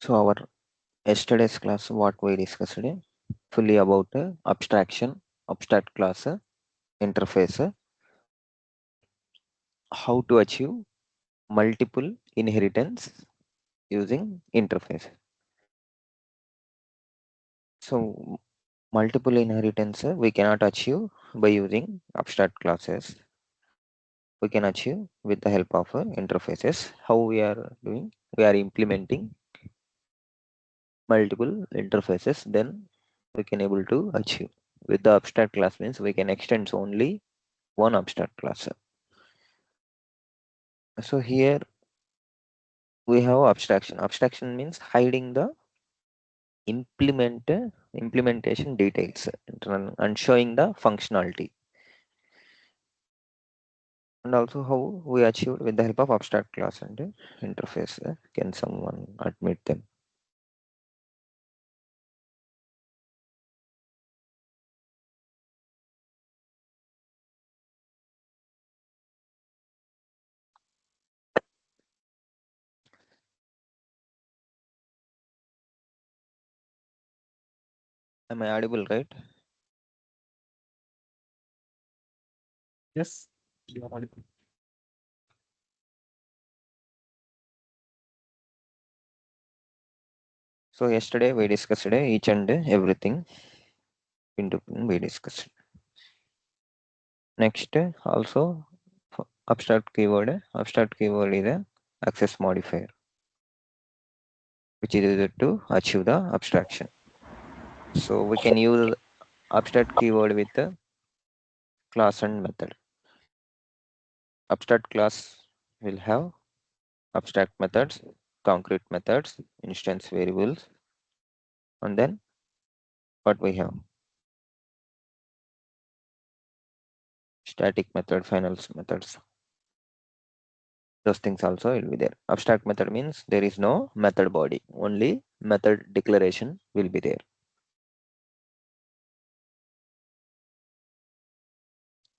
So our yesterday's class, what we discussed fully about abstraction, abstract class, interface, how to achieve multiple inheritance using interface. So multiple inheritance we cannot achieve by using abstract classes. We can achieve with the help of interfaces. How we are doing? We are implementing multiple interfaces. Then we can able to achieve. With the abstract class means we can extend only one abstract class. So here we have abstraction. Abstraction means hiding the implementation details and showing the functionality. And also how we achieved with the help of abstract class and interface. Can someone admit them? Am I audible, right? Yes, you are audible. So yesterday we discussed each and everything into we discussed. Next also abstract keyword. Abstract keyword is a access modifier, which is used to achieve the abstraction. So we can use abstract keyword with the class and method. Abstract class will have abstract methods, concrete methods, instance variables, and then what we have static method, finals methods. Those things also will be there. Abstract method means there is no method body, only method declaration will be there.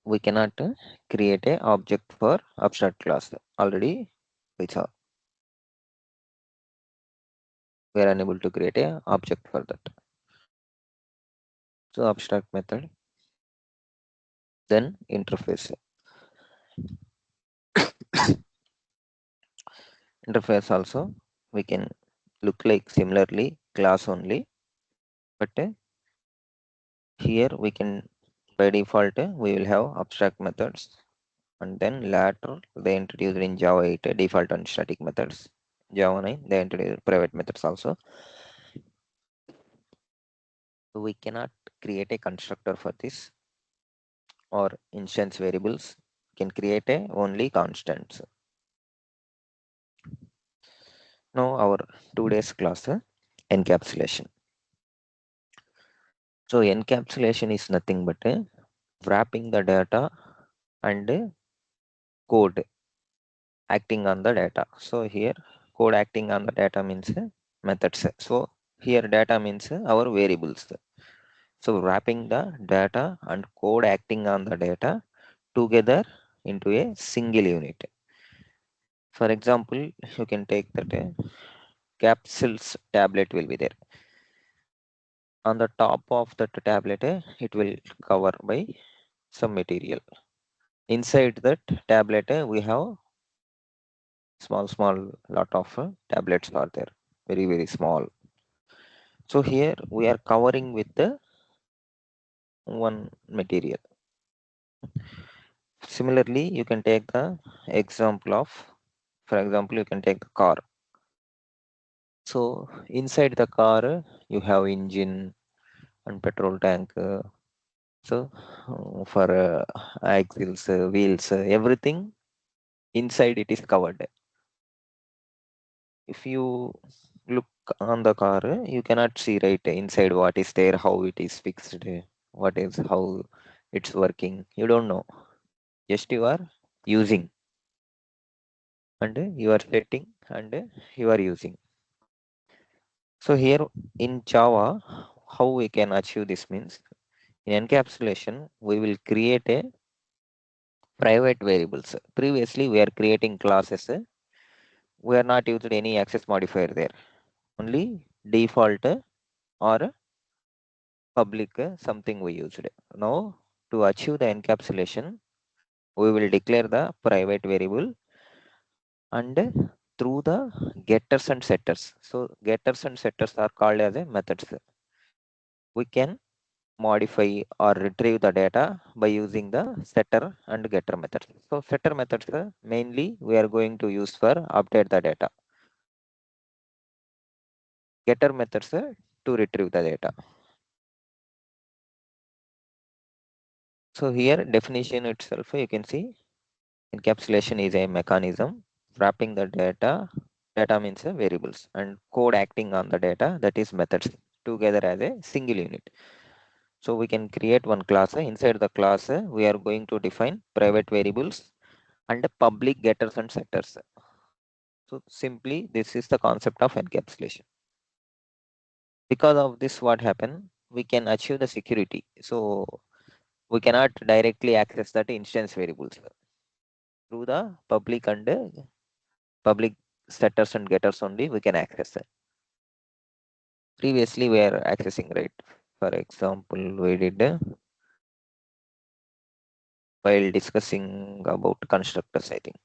We cannot create a object for abstract class. Already we saw we are unable to create a object for that. So abstract method, then interface. Interface also we can look like similarly class only, but here we can by default we will have abstract methods, and then later they introduced in Java 8 default and static methods. Java 9 they introduced private methods also. So we cannot create a constructor for this or instance variables. We can create a only constants. Now our today's class encapsulation. So encapsulation is nothing but wrapping the data and code acting on the data. So here code acting on the data means methods. So here data means our variables. So wrapping the data and code acting on the data together into a single unit. For example, you can take that capsules tablet will be there. On the top of that tablet, it will cover by some material. Inside that tablet, we have small lot of tablets are there, very small. So here we are covering with the one material. Similarly, you can take the example of, for example, you can take the car. So inside the car, you have engine and petrol tank. So for axles, wheels, everything inside it is covered. If you look on the car, you cannot see right inside what is there, how it is fixed, what is how it's working. You don't know. Just you are using and you are setting and you are using. So here in Java, how we can achieve this means in encapsulation, we will create a private variables. Previously, we are creating classes. We are not used any access modifier there. only default or public something we used. Now to achieve the encapsulation, we will declare the private variable and through the getters and setters. So getters and setters are called as a methods. We can modify or retrieve the data by using the setter and getter methods. So setter methods mainly we are going to use for update the data. Getter methods to retrieve the data. So here definition itself you can see encapsulation is a mechanism wrapping the data. Data means variables and code acting on the data, that is methods, together as a single unit. So we can create one class. Inside the class, we are going to define private variables and public getters and setters. So simply, this is the concept of encapsulation. Because of this, what happened? We can achieve the security. So we cannot directly access that instance variables through the public and public setters and getters only we can access it. Previously, we are accessing, right? For example, we did while discussing about constructors, I think.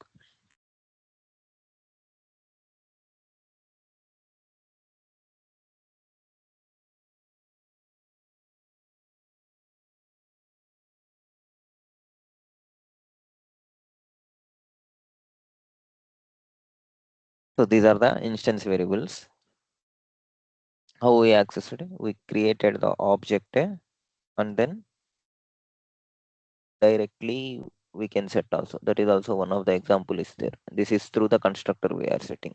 So these are the instance variables. How we accessed it? We created the object and then directly we can set also. That is also one of the example is there. This is through the constructor we are setting.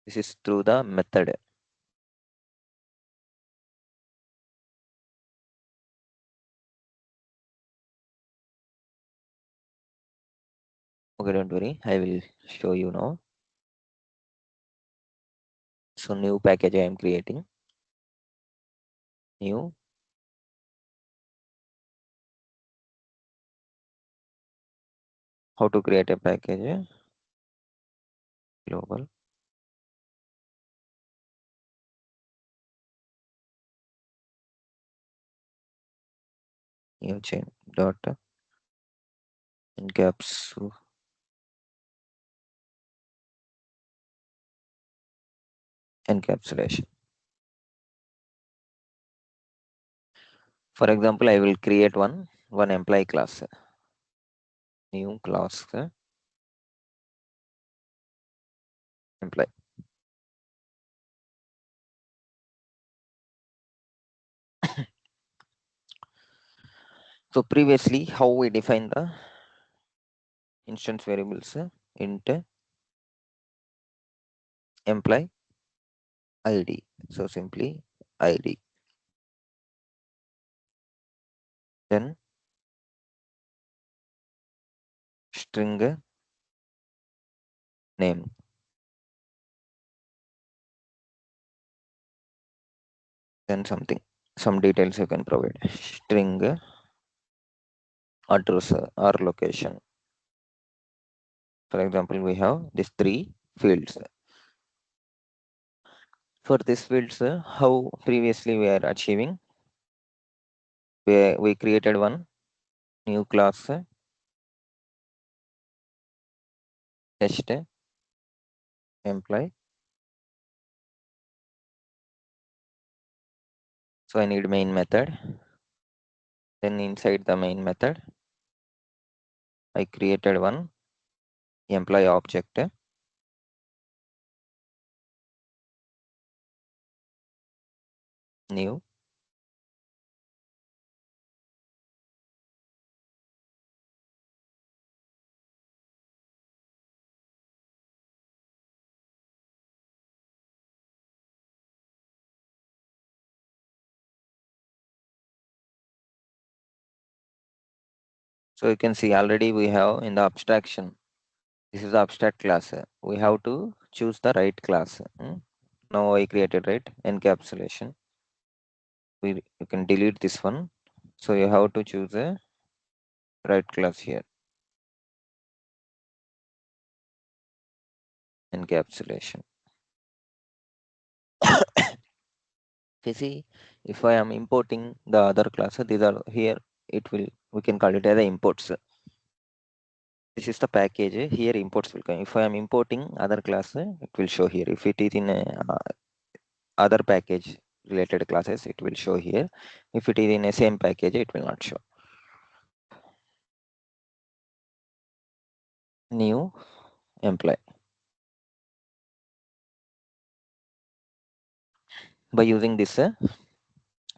This is through the method. Okay, don't worry. I will show you now. So new package I am creating. New. How to create a package? Global. New chain dot encapsulation. Encapsulation. For example, I will create one employee class. New class employee. So previously, how we define the instance variables int employee ID. So simply ID. Then string name. Then some details you can provide. String address or location. For example, we have these three fields. For these fields, how previously we are achieving? We created one new class test employee. So I need main method. Then inside the main method, I created one employee object new. So you can see already we have in the abstraction. This is the abstract class. We have to choose the right class. Now I created right encapsulation. You can delete this one. So you have to choose a right class here. Encapsulation. Okay, see, if I am importing the other class, these are here, we can call it as the imports. This is the package. Here imports will come. If I am importing other class, it will show here. If it is in a, other package related classes, it will show here. If it is in a same package, it will not show. New employee. By using this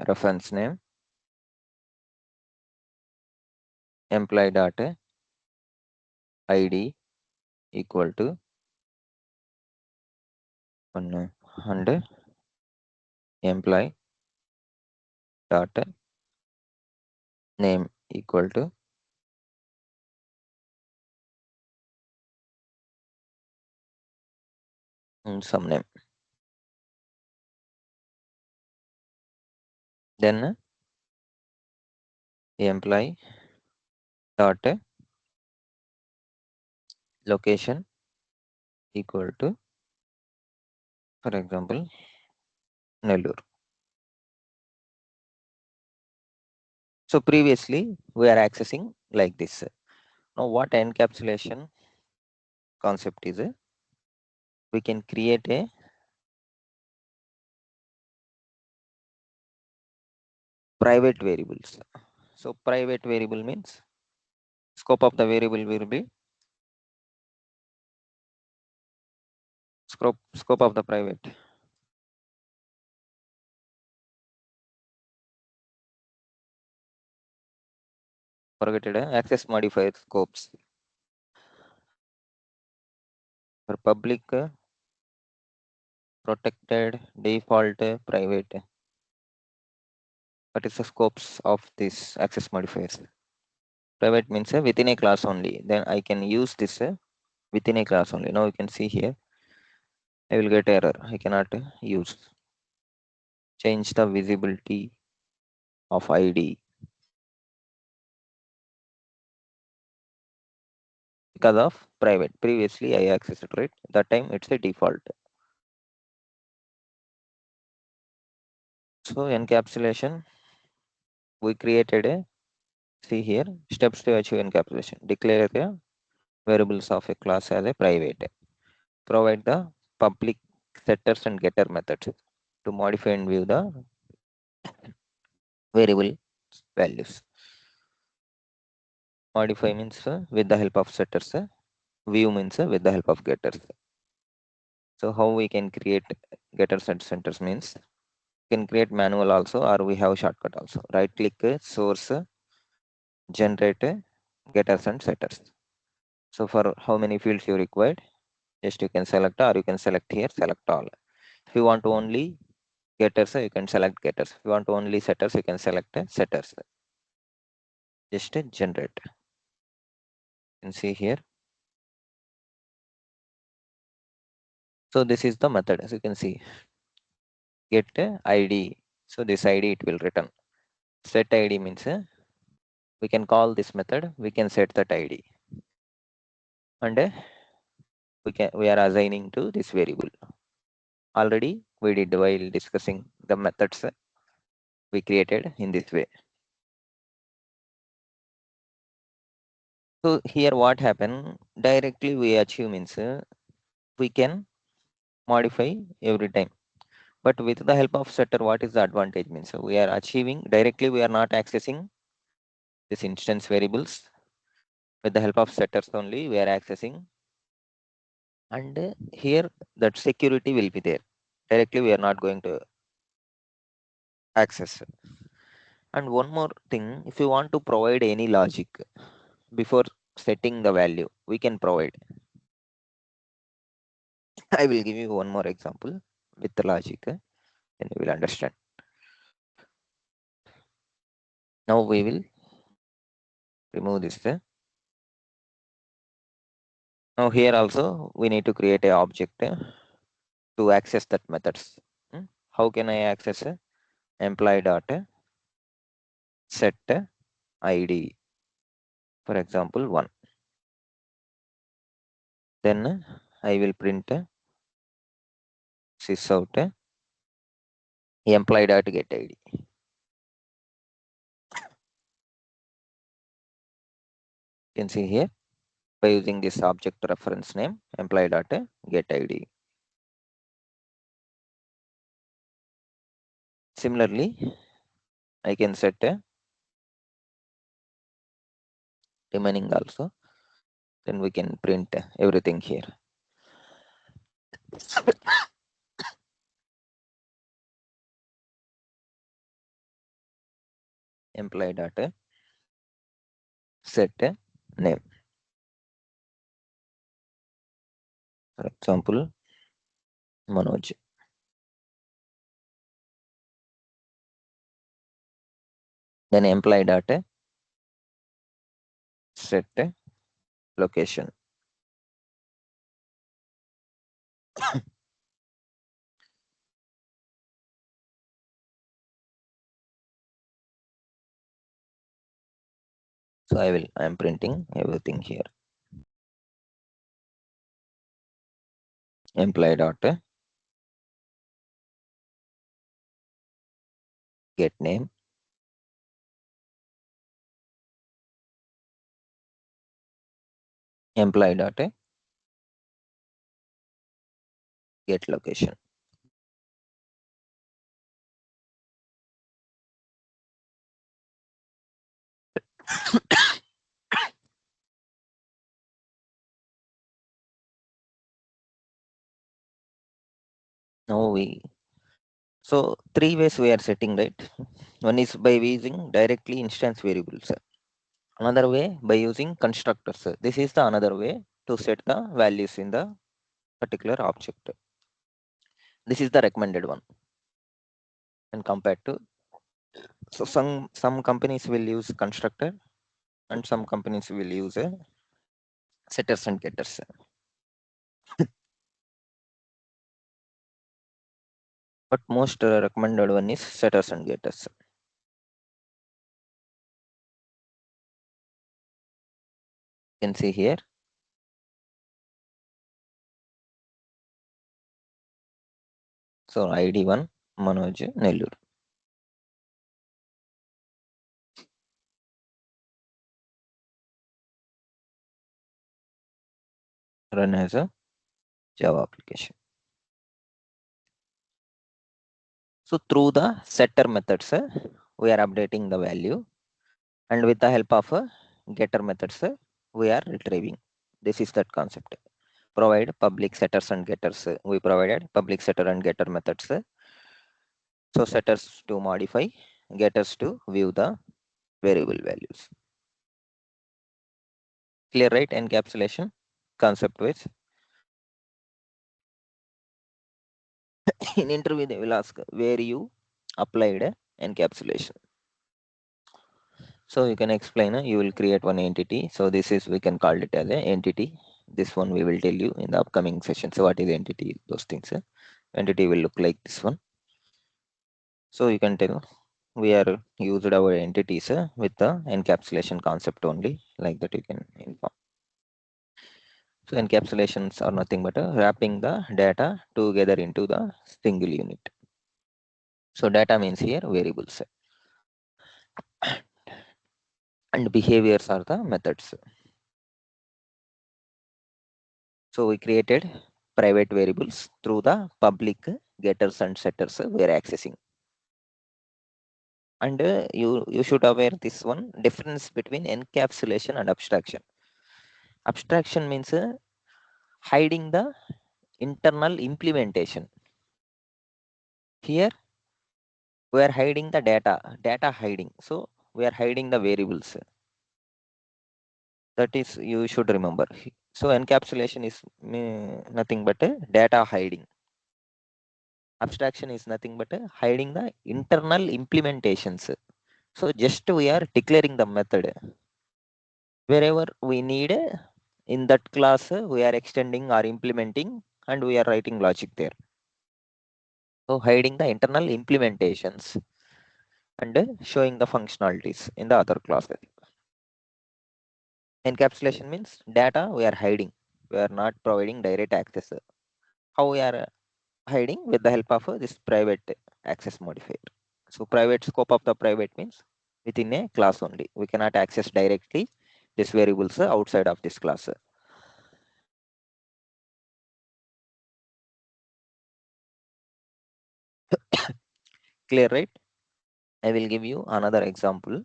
reference name, employee data ID equal to 1 and employee data name equal to some name. Then employee dot location equal to, for example, Nellore. So previously we are accessing like this. Now what encapsulation concept is, we can create a private variables. So private variable means scope of the variable will be scope of the private. Forget it, access modifier scopes. For public, protected, default, private. What is the scopes of this access modifiers? Private means within a class only. Then I can use this within a class only. Now you can see here, I will get error. I cannot use. Change the visibility of ID because of private. Previously I accessed it, right? That time it's a default. So encapsulation, we created a, see here, steps to achieve encapsulation. Declare the variables of a class as a private. Provide the public setters and getter methods to modify and view the variable values. Modify means with the help of setters. View means with the help of getters. So how we can create getters and setters means, we can create manual also, or we have shortcut also. Right click, source, generate getters and setters. So for how many fields you required, just you can select, or you can select here, select all. If you want to only getters, you can select getters. If you want to only setters, you can select setters. Just generate. You can see here. So this is the method, as you can see. Get ID. So this ID it will return. Set ID means we can call this method. We can set that ID, and we are assigning to this variable. Already we did while discussing the methods we created in this way. So here what happened, directly we achieve means we can modify every time. But with the help of setter, what is the advantage means we are achieving directly, we are not accessing this instance variables. With the help of setters only we are accessing, and here that security will be there. Directly we are not going to access. And one more thing, if you want to provide any logic before setting the value, we can provide. I will give you one more example with the logic, then you will understand. Now we will remove this. Now here also we need to create a object to access that methods. How can I access employee data set ID, for example 1. Then I will print sysout employee dot get id. You can see here by using this object reference name employee dot get id. Similarly, I can set a remaining also. Then we can print everything here. Employee dot set name. For example, Manoj. Then employee dot set location. So I am printing everything here. Employee dot get name. Employee dot get location. Now so three ways we are setting, right? One is by using directly instance variables. Another way by using constructors. This is the another way to set the values in the particular object. This is the recommended one. And compared to, so some companies will use constructor and some companies will use setters and getters. But most recommended one is setters and getters. You can see here. So ID 1 Manoj Nellur. Run as a Java application. So through the setter methods, we are updating the value, and with the help of getter methods, we are retrieving. This is that concept. Provide public setters and getters. We provided public setter and getter methods. So setters to modify, getters to view the variable values. Clear, right? Encapsulation concept wise. In interview, they will ask where you applied encapsulation. So you can explain, you will create one entity. So this is, we can call it as an entity. This one we will tell you in the upcoming session. So what is entity? Those things. Entity will look like this one. So you can tell we are used our entities with the encapsulation concept only, like that you can inform. So encapsulations are nothing but wrapping the data together into the single unit. So data means here variables and behaviors are the methods. So we created private variables through the public getters and setters we are accessing. And you should aware this one difference between encapsulation and abstraction. Abstraction means hiding the internal implementation. Here we are hiding the data hiding. So we are hiding the variables. That is, you should remember. So encapsulation is nothing but data hiding. Abstraction is nothing but hiding the internal implementations. So just we are declaring the method. Wherever we need in that class, we are extending or implementing and we are writing logic there. So hiding the internal implementations and showing the functionalities in the other classes. Encapsulation means data we are hiding. We are not providing direct access. How we are hiding? With the help of this private access modifier. So private scope of the private means within a class only. We cannot access directly these variables outside of this class. Clear, right? I will give you another example.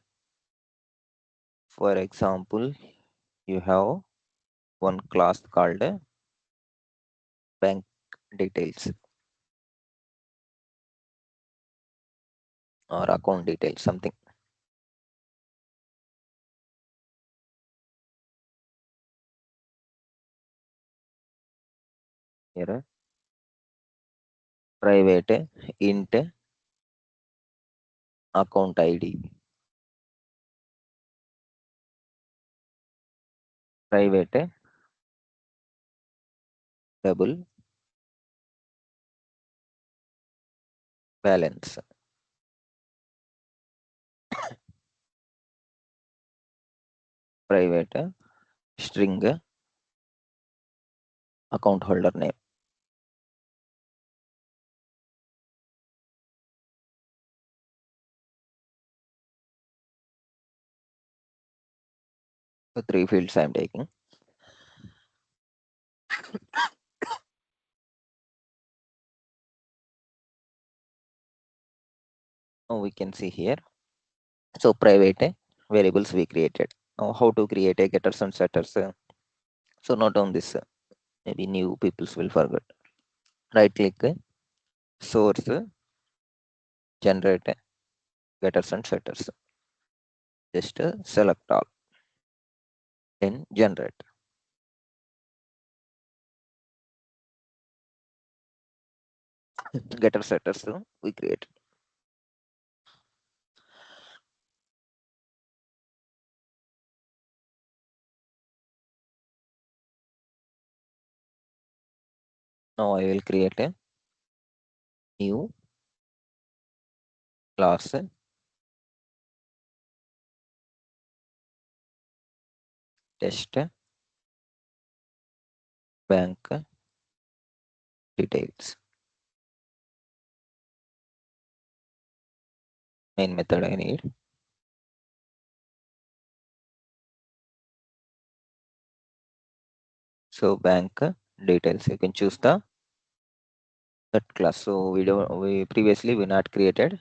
For example, you have one class called bank details or account details, something. Here, private int account ID, private double balance, private string account holder name. So three fields I am taking. Now we can see here. So private variables we created. Now how to create a getters and setters. So not on this. Maybe new peoples will forget. Right click, source, generate getters and setters. Just select all. Then generate. Getter setters we create. Now I will create a new class test bank details. Main method I need. So bank details. You can choose that class. So we previously we not created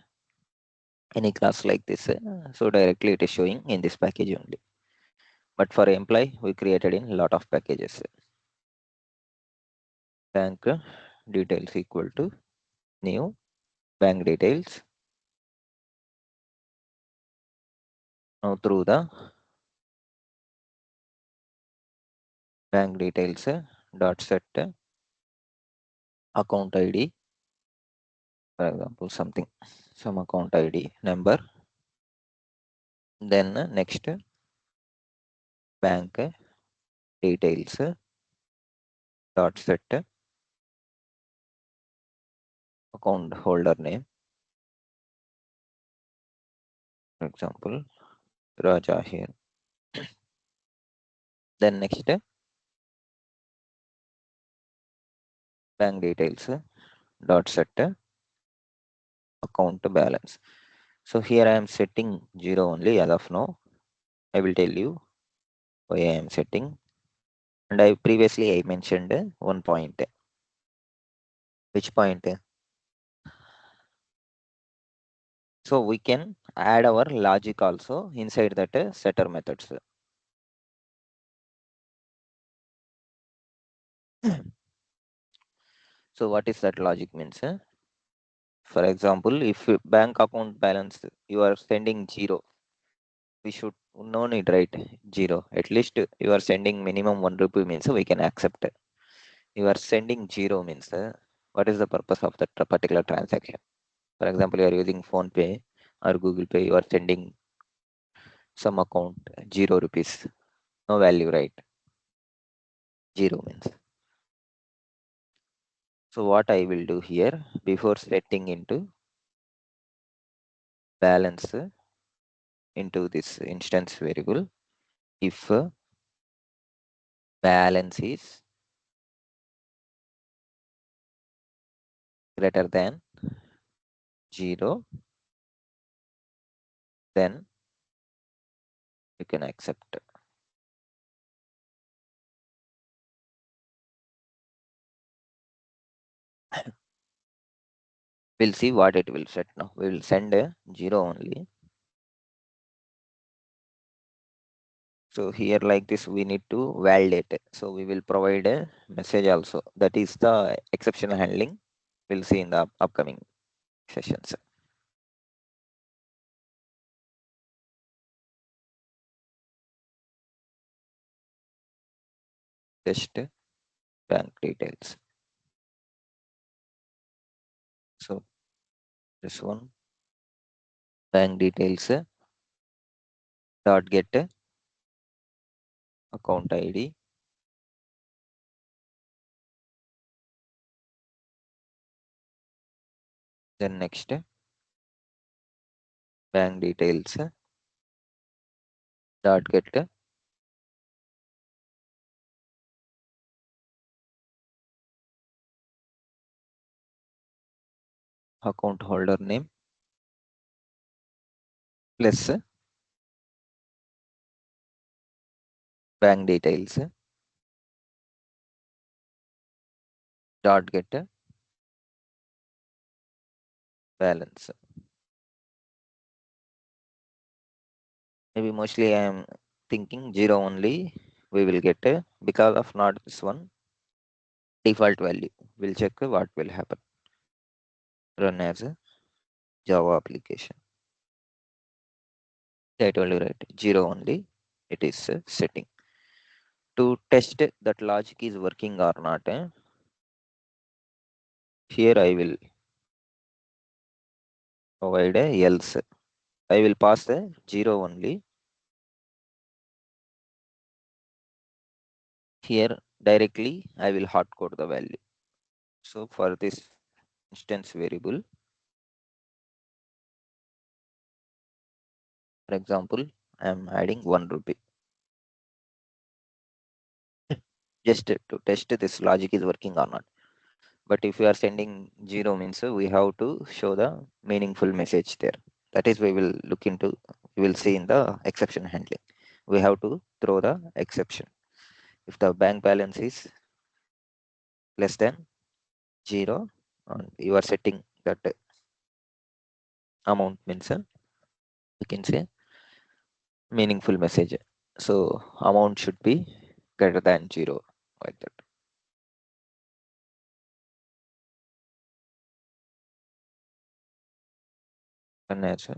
any class like this. So directly it is showing in this package only. But for employee we created in lot of packages. Bank details equal to new bank details. Now through the bank details dot set account ID, for example something, some account ID number. Then next bank details dot set account holder name, for example Raja here. Then next bank details dot set account balance. So here I am setting 0 only as of now. I will tell you why I am setting. And I previously I mentioned one point. Which point? So we can add our logic also inside that setter methods. So what is that logic means? For example, if bank account balance you are sending 0, we should no need right 0. At least you are sending minimum 1 rupee means we can accept. You are sending 0 means what is the purpose of that particular transaction? For example, you are using Phone Pay or Google Pay, you are sending some account 0 rupees, no value, right? 0 means. So what I will do here before setting into balance into this instance variable, if balance is greater than 0, then you can accept. We'll see what it will set now. We will send a 0 only. So here like this, we need to validate it. So we will provide a message also. That is the exception handling. We'll see in the upcoming sessions. Test bank details. So this one, bank details dot get account ID. Then next, bank details dot get account holder name plus bank details dot get balance. Maybe mostly I am thinking 0 only we will get because of not this one default value. We'll check what will happen. Run as a Java application. I told you right, 0 only it is setting. To test that logic is working or not, here I will provide a else. I will pass the 0 only. Here directly I will hard code the value. So for this instance variable, for example, I am adding 1 rupee. Just to test this logic is working or not. But if you are sending 0 means we have to show the meaningful message there. That is we will look into, we will see in the exception handling. We have to throw the exception. If the bank balance is less than 0 and you are setting that amount means you can say meaningful message. So amount should be greater than 0 like that. And as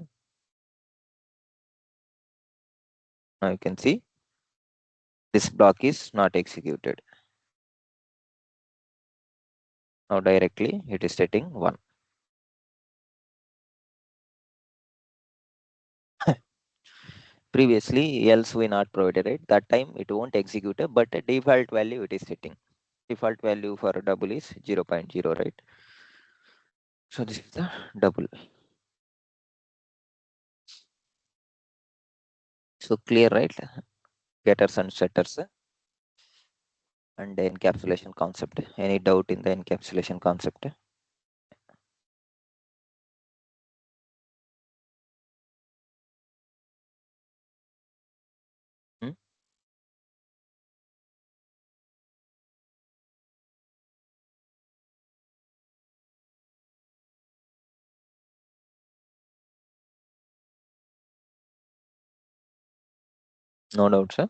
now you can see this block is not executed. Now directly it is setting 1. Previously else we not provided it. That time it won't execute it, but the default value it is setting. Default value for a double is 0.0, right? So this is the double. So clear, right? Getters and setters and the encapsulation concept. Any doubt in the encapsulation concept? Hmm? No doubt, sir.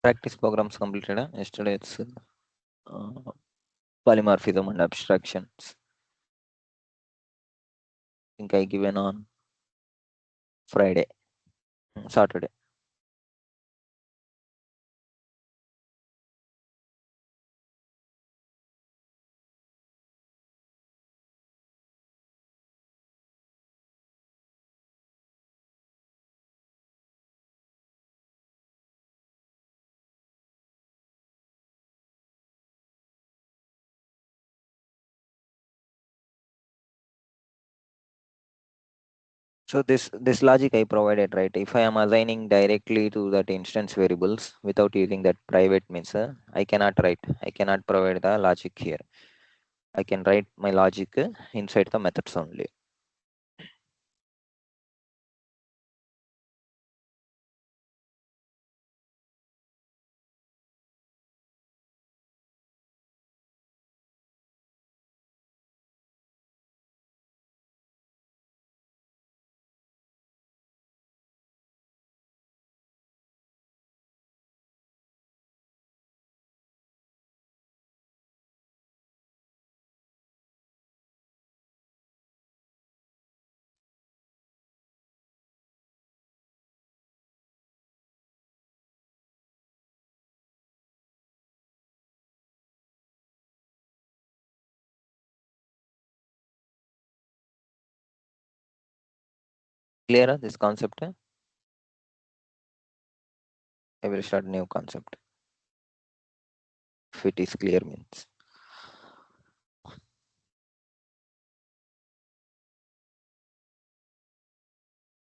Practice programs completed yesterday. It's polymorphism and abstractions. I think I given on Friday, Saturday. So this logic I provided, right? If I am assigning directly to that instance variables without using that private means I cannot write. I cannot provide the logic here. I can write my logic inside the methods only. Clear this concept? I will start new concept. If it is clear means.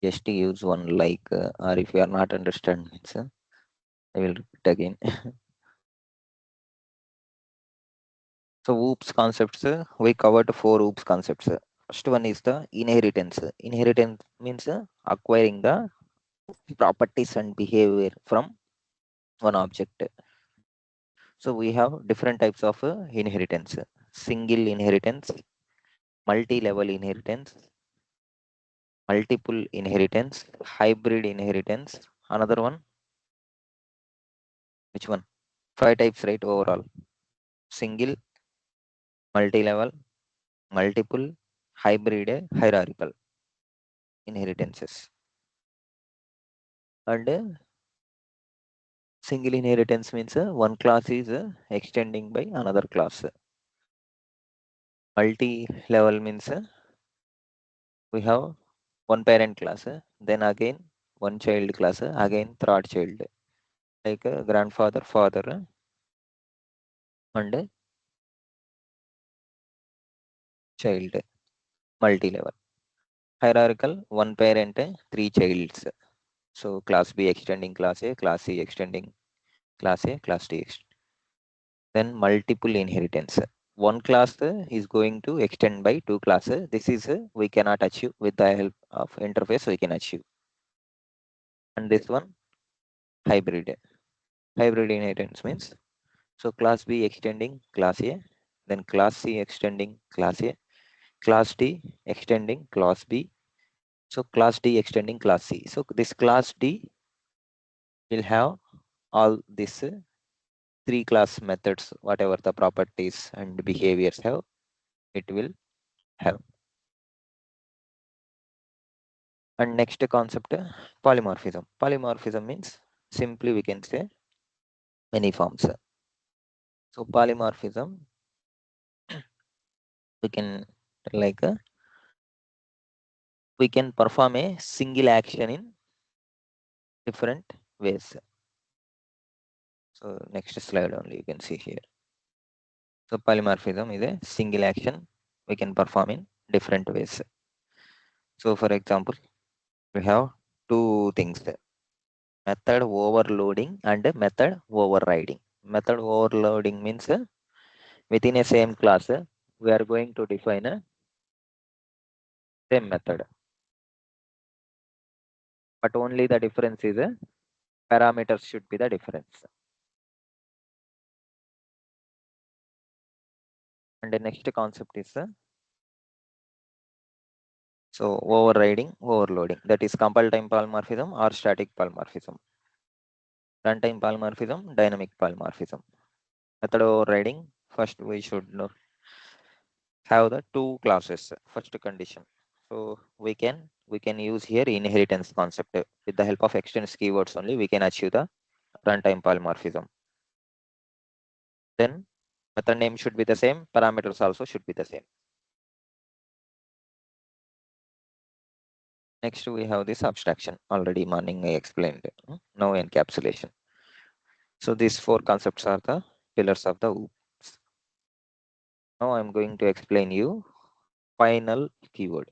Just use one like or if you are not understand means I will repeat again. So OOPS concepts, we covered four OOPS concepts. First one is the inheritance. Inheritance means acquiring the properties and behavior from one object. So we have different types of inheritance. Single inheritance, multi-level inheritance, multiple inheritance, hybrid inheritance. Another one, which one? Five types, right? Overall, single, multi-level, multiple, hybrid, hierarchical inheritances. And single inheritance means one class is extending by another class. Multi-level means we have one parent class, then again one child class, again third child, like grandfather, father, and child. Multi-level. Hierarchical, one parent, three childs. So class B extending class A, class C extending class A, class D. Then multiple inheritance. One class is going to extend by two classes. This is we cannot achieve with the help of interface. We can achieve. And this one hybrid. Hybrid inheritance means so class B extending class A, then class C extending class A, class D extending class B. So class D extending class C. So this class D will have all these three class methods, whatever the properties and behaviors have, it will have. And next concept, polymorphism. Polymorphism means simply we can say many forms. So polymorphism, we can like we can perform a single action in different ways. So next slide only you can see here. So polymorphism is a single action we can perform in different ways. So for example, we have two things, method overloading and method overriding. Method overloading means within a same class, we are going to define a same method, but only the difference is parameters should be the difference. And the next concept is so overriding, overloading. That is compile time polymorphism or static polymorphism. Runtime polymorphism, dynamic polymorphism. Method overriding. First, we should know, have the two classes. First condition. So we can use here inheritance concept with the help of extends keywords only. We can achieve the runtime polymorphism. Then method name should be the same. Parameters also should be the same. Next, we have this abstraction. Already morning I explained. Now encapsulation. So these four concepts are the pillars of the OOPS. Now I'm going to explain you final keyword.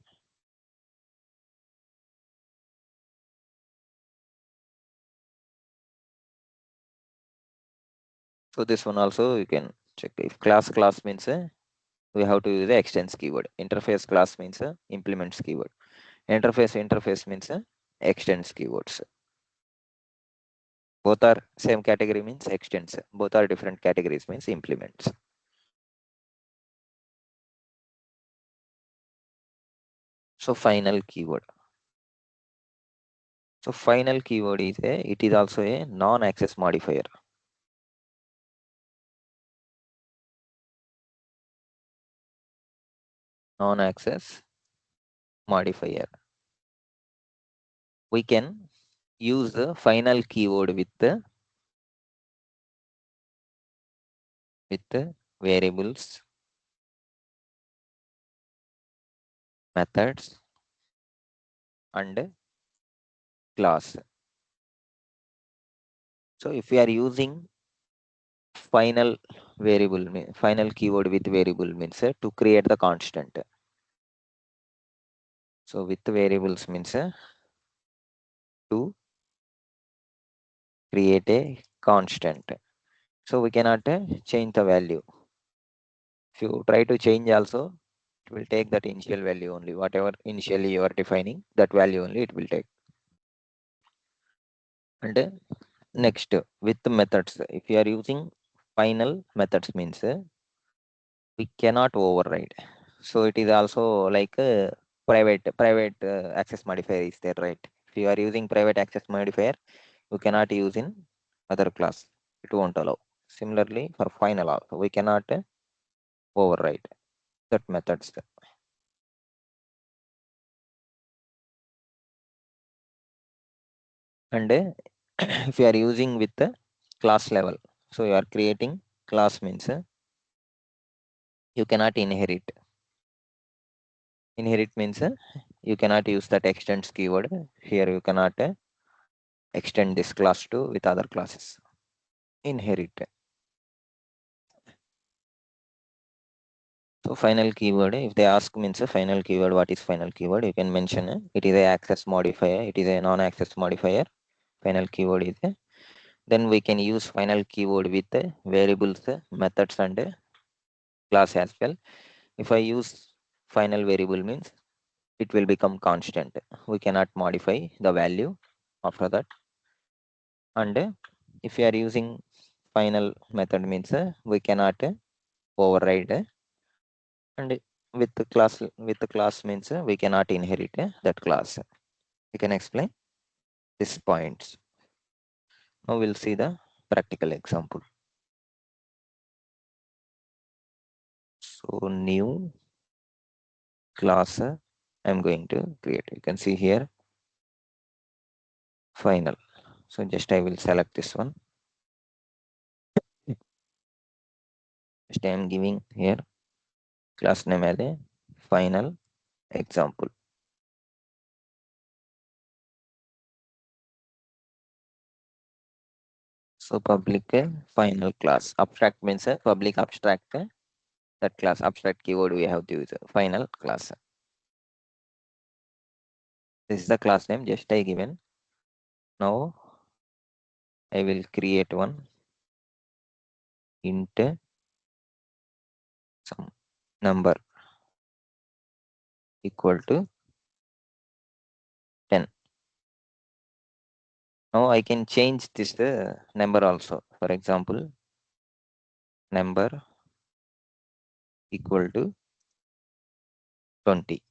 So this one also you can check. If class means we have to use the extends keyword. Interface class means implements keyword. Interface means extends keywords. Both are same category means extends. Both are different categories means implements. So final keyword. So final keyword is it is also a non-access modifier. Non-access modifier. We can use the final keyword with variables, methods, and class. So if we are using final keyword with variable means to create the constant. So with variables means to create a constant. So we cannot change the value. If you try to change also, it will take that initial value only. Whatever initially you are defining, that value only it will take. And next with the methods, if you are using final methods means we cannot override. So it is also like a private access modifier is there, right? If you are using private access modifier, you cannot use in other class. It won't allow. Similarly, for final also, we cannot override that methods. And if you are using with the class level, so you are creating class means you cannot inherit. Inherit means you cannot use that extends keyword. Here you cannot extend this class to with other classes. Inherit. So final keyword, if they ask means a final keyword, what is final keyword? You can mention it is a access modifier, it is a non-access modifier. Final keyword is then we can use final keyword with variables, methods, and class as well. If I use final variable means it will become constant. We cannot modify the value after that. And if you are using final method means we cannot override and with the class means we cannot inherit that class. You can explain these points. Now we'll see the practical example. So new class I'm going to create. You can see here final. So just I will select this one. Just I am giving here class name as a final example. So public final class. Abstract means public abstract. That class abstract keyword we have to use final class. This is the class name just I given. Now I will create one int some number equal to 10. Now I can change this number also. For example, number equal to 20.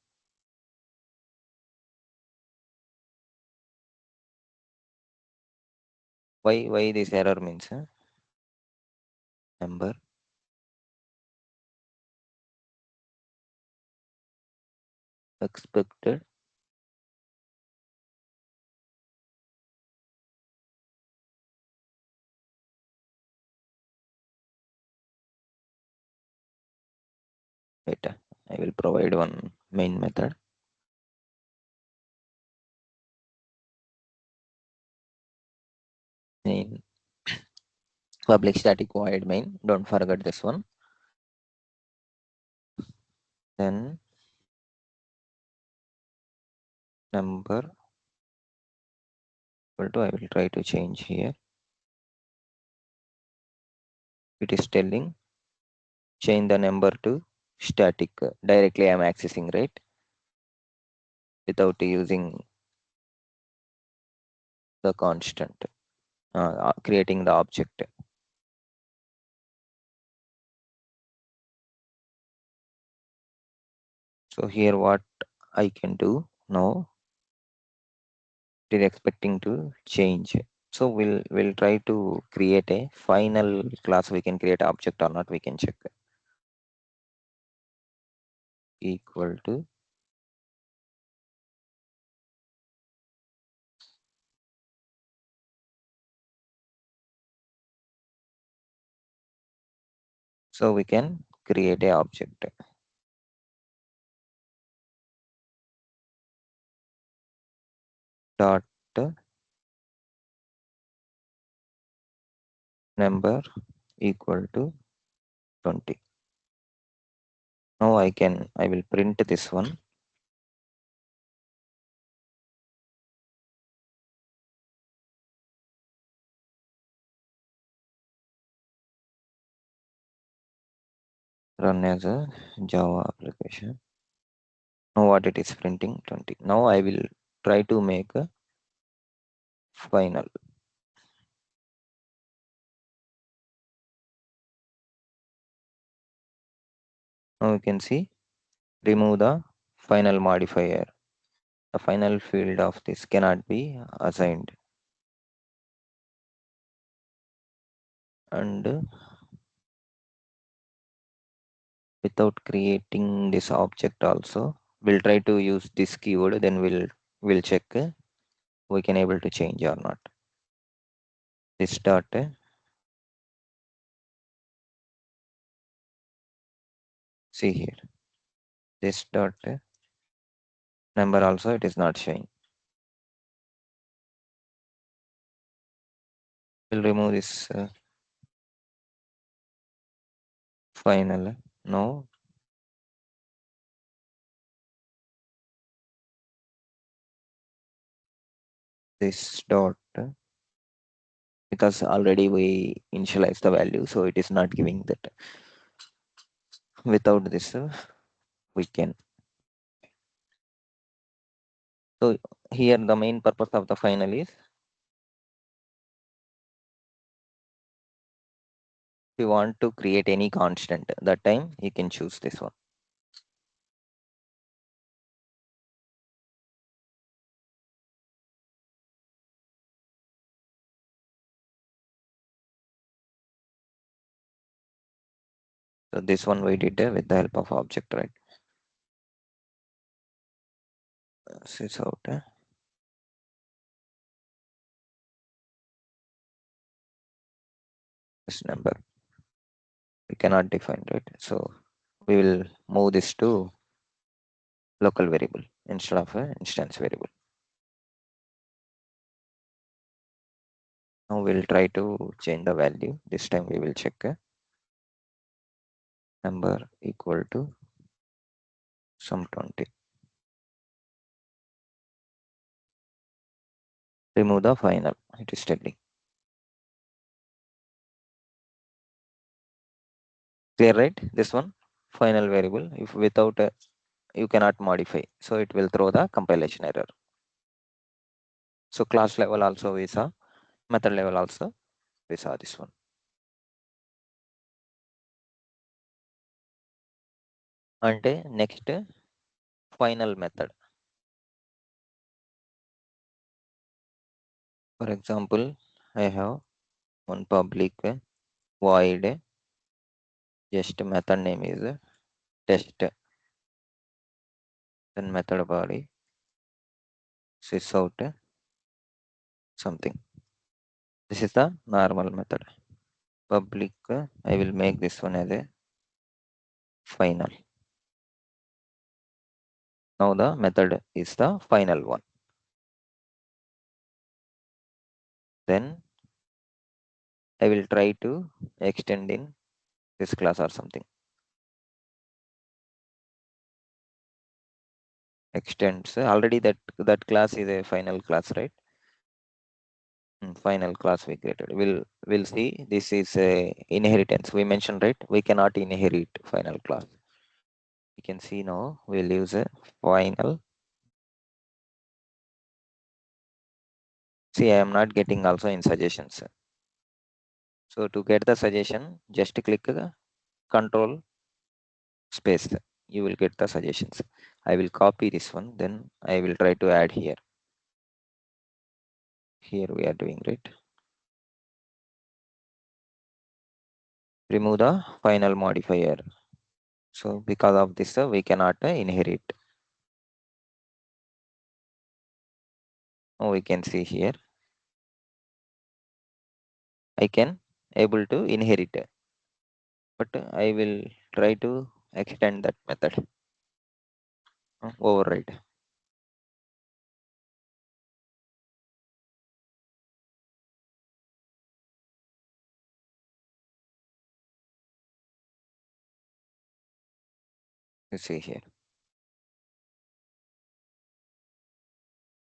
Why this error means number expected data. I will provide one main method. Main public static void main. Don't forget this one. Then number equal to I will try to change here. it is telling change the number to static. Directly I'm accessing, right? Without using the constant, creating the object. So here what I can do now, it is expecting to change. So we'll try to create a final class. We can create object or not, we can check. Equal to so we can create a object dot number equal to 20. Now I will print this one. Run as a Java application. Now what it is printing 20. Now I will try to make a final. Now you can see remove the final modifier. The final field of this cannot be assigned. And without creating this object also, we'll try to use this keyword, then we'll check we can able to change or not. This dot see here. This dot number also it is not showing. We'll remove this final. No, this dot because already we initialize the value, so it is not giving that. Without this, we can. So here the main purpose of the final is if you want to create any constant, that time you can choose this one. So this one we did with the help of object, right? Sys out this number. We cannot define, right? So we will move this to local variable instead of an instance variable. Now we'll try to change the value. This time we will check number equal to some 20. Remove the final. It is telling. Clear, right? This one final variable. If without you cannot modify, so it will throw the compilation error. So class level also we saw, method level also we saw this one. And next final method. For example, I have one public void, just method name is test, then method body sys out something. This is the normal method. Public, I will make this one as a final. Now the method is the final one. Then I will try to extend in this class or something. Extends already that class is a final class, right? Final class we created. We'll see. This is a inheritance. We mentioned, right? We cannot inherit final class. You can see now we'll use a final. See, I am not getting also in suggestions. So to get the suggestion, just click control space. You will get the suggestions. I will copy this one, then I will try to add here. Here we are doing, right? Remove the final modifier. So because of this, we cannot inherit. Now we can see here, I can able to inherit, but I will try to extend that method. Override. You see here.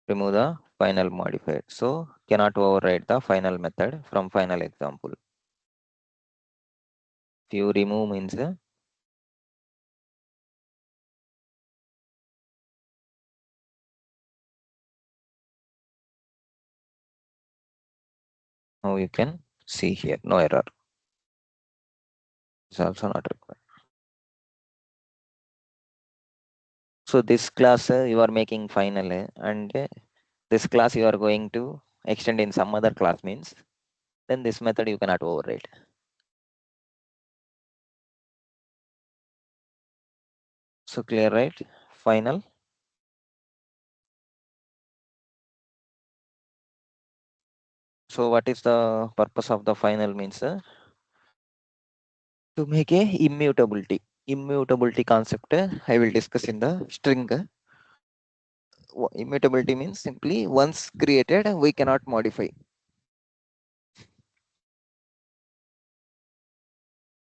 Remove the final modifier. So cannot override the final method from final example. If you remove means now you can see here, no error. It's also not required. So this class you are making final and this class you are going to extend in some other class means, then this method you cannot override. So clear, right? Final. So what is the purpose of the final means? To make a immutability concept I will discuss in the string. Immutability means simply once created we cannot modify.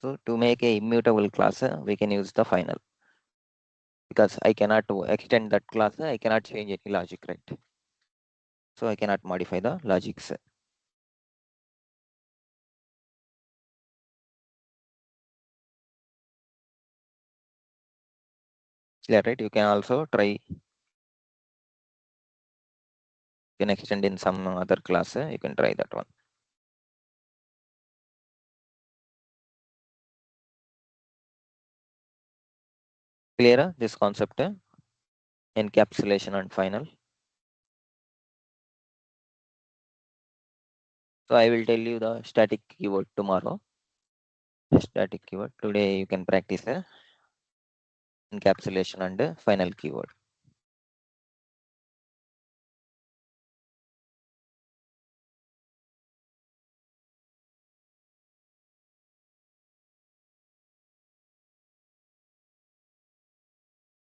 So to make a immutable class we can use the final, because I cannot extend that class, I cannot change any logic, right? So I cannot modify the logics. Yeah, right? You can also try, you can extend in some other class, you can try that one. Clear this concept, encapsulation and final. So I will tell you the static keyword tomorrow. Static keyword. Today you can practice encapsulation and final keyword.